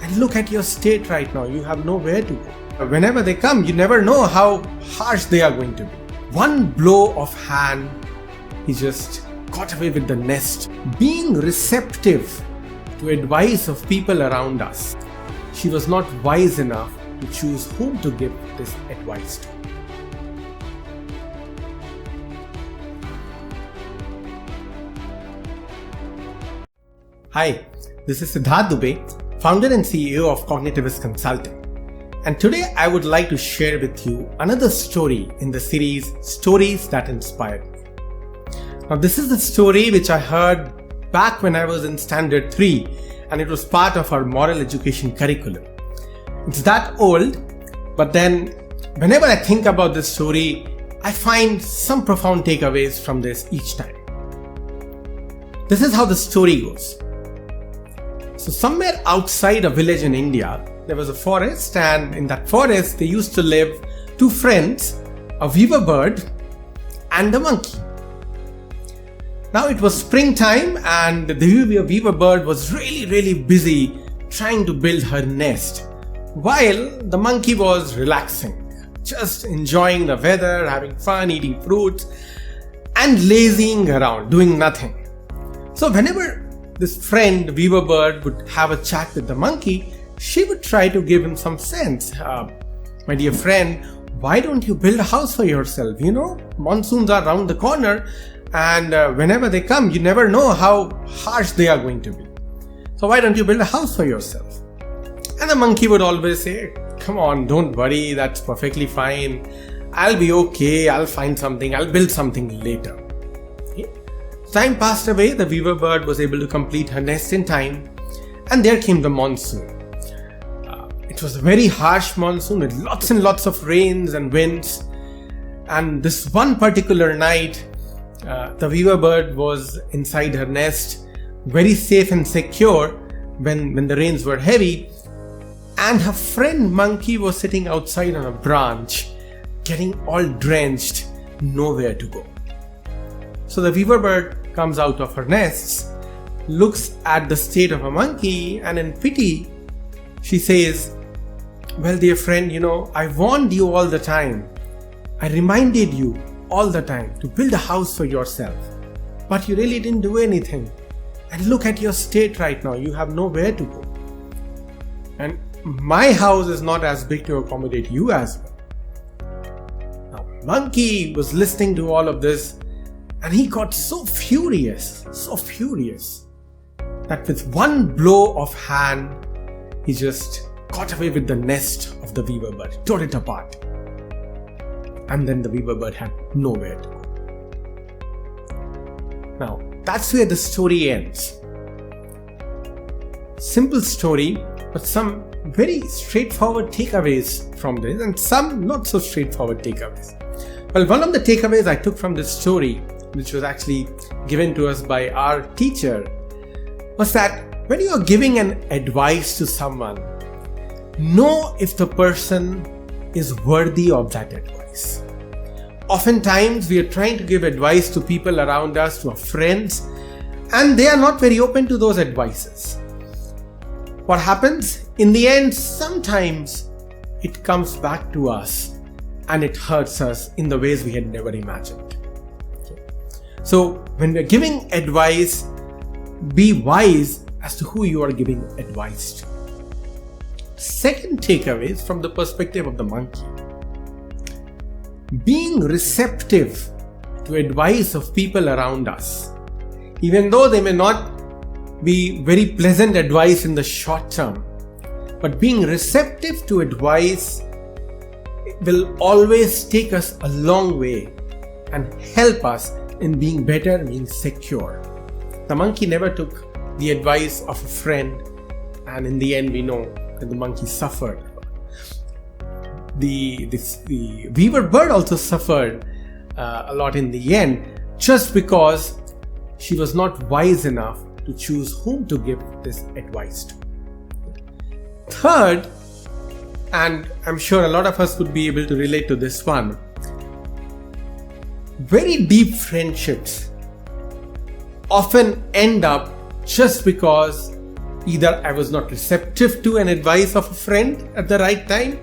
And look at your state right now, you have nowhere to go. Whenever they come, you never know how harsh they are going to be. One blow of hand, he just got away with the nest. Being receptive to advice of people around us, she was not wise enough to choose whom to give this advice to. Hi, this is Siddhartha Dubey, founder and CEO of Cognitivist Consulting. And today I would like to share with you another story in the series Stories That Inspired Me. Now this is the story which I heard back when I was in Standard 3 and it was part of our moral education curriculum. It's that old, but then whenever I think about this story, I find some profound takeaways from this each time. This is how the story goes. So somewhere outside a village in India, there was a forest, and in that forest there used to live two friends, a weaver bird and a monkey. Now it was springtime and the weaver bird was really busy trying to build her nest, while the monkey was relaxing, just enjoying the weather, having fun, eating fruits and lazying around, doing nothing. So whenever this friend weaver bird would have a chat with the monkey, she would try to give him some sense. My dear friend, why don't you build a house for yourself? You know, monsoons are around the corner and whenever they come, you never know how harsh they are going to be. So why don't you build a house for yourself? And the monkey would always say, come on, don't worry, that's perfectly fine. I'll be okay, I'll find something, I'll build something later. Time passed away, the weaver bird was able to complete her nest in time, and there came the monsoon. It was a very harsh monsoon with lots and lots of rains and winds, and this one particular night, the weaver bird was inside her nest, very safe and secure when the rains were heavy, and her friend monkey was sitting outside on a branch, getting all drenched, nowhere to go. So the weaver bird comes out of her nests, looks at the state of a monkey, and in pity, she says, well, dear friend, you know, I warned you all the time. I reminded you all the time to build a house for yourself. But you really didn't do anything. And look at your state right now. You have nowhere to go. And my house is not as big to accommodate you as well. Now, monkey was listening to all of this, and he got so furious, that with one blow of hand, he just got away with the nest of the weaver bird, tore it apart. And then the weaver bird had nowhere to go. Now, that's where the story ends. Simple story, but some very straightforward takeaways from this, and some not so straightforward takeaways. Well, one of the takeaways I took from this story, which was actually given to us by our teacher, was that when you are giving an advice to someone, know if the person is worthy of that advice. Oftentimes we are trying to give advice to people around us, to our friends, and they are not very open to those advices. What happens? In the end, sometimes it comes back to us and it hurts us in the ways we had never imagined. So when we are giving advice, be wise as to who you are giving advice to. Second takeaway is from the perspective of the monkey. Being receptive to advice of people around us, even though they may not be very pleasant advice in the short term, but being receptive to advice will always take us a long way and help us in being better, being secure. The monkey never took the advice of a friend, and in the end we know that the monkey suffered. The weaver bird also suffered a lot in the end, just because she was not wise enough to choose whom to give this advice to. Third, and I'm sure a lot of us would be able to relate to this one, very deep friendships often end up just because Either I was not receptive to an advice of a friend at the right time,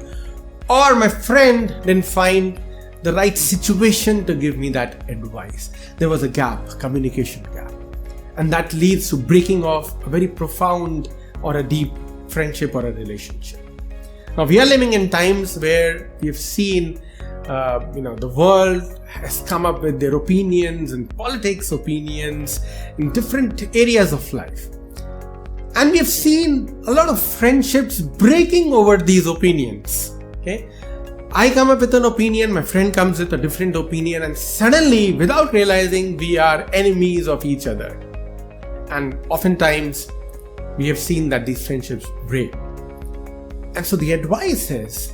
or my friend didn't find the right situation to give me that advice. There was a gap, a communication gap. And that leads to breaking off a very profound or a deep friendship or a relationship. Now we are living in times where we've seen the world has come up with their opinions and politics opinions in different areas of life. And we have seen a lot of friendships breaking over these opinions. Okay, I come up with an opinion, my friend comes with a different opinion, and suddenly, without realizing, we are enemies of each other. And oftentimes, we have seen that these friendships break. And so the advice is,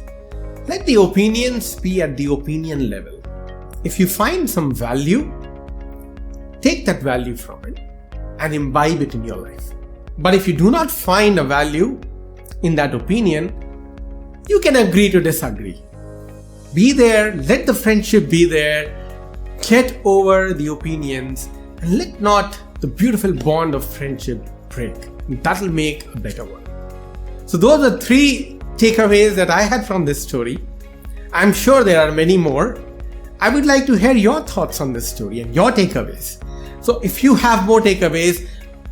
let the opinions be at the opinion level. If you find some value, take that value from it and imbibe it in your life. But if you do not find a value in that opinion, you can agree to disagree. Be there, let the friendship be there, get over the opinions, and let not the beautiful bond of friendship break. That will make a better one. So those are 3 takeaways that I had from this story. I'm sure there are many more. I would like to hear your thoughts on this story and your takeaways. So if you have more takeaways,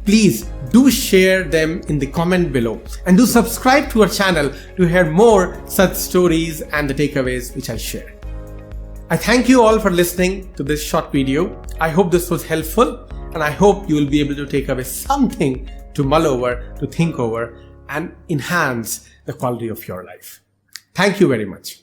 please do share them in the comment below, and do subscribe to our channel to hear more such stories and the takeaways which I share. I thank you all for listening to this short video. I hope this was helpful, and I hope you will be able to take away something to mull over, to think over, and enhance the quality of your life. Thank you very much.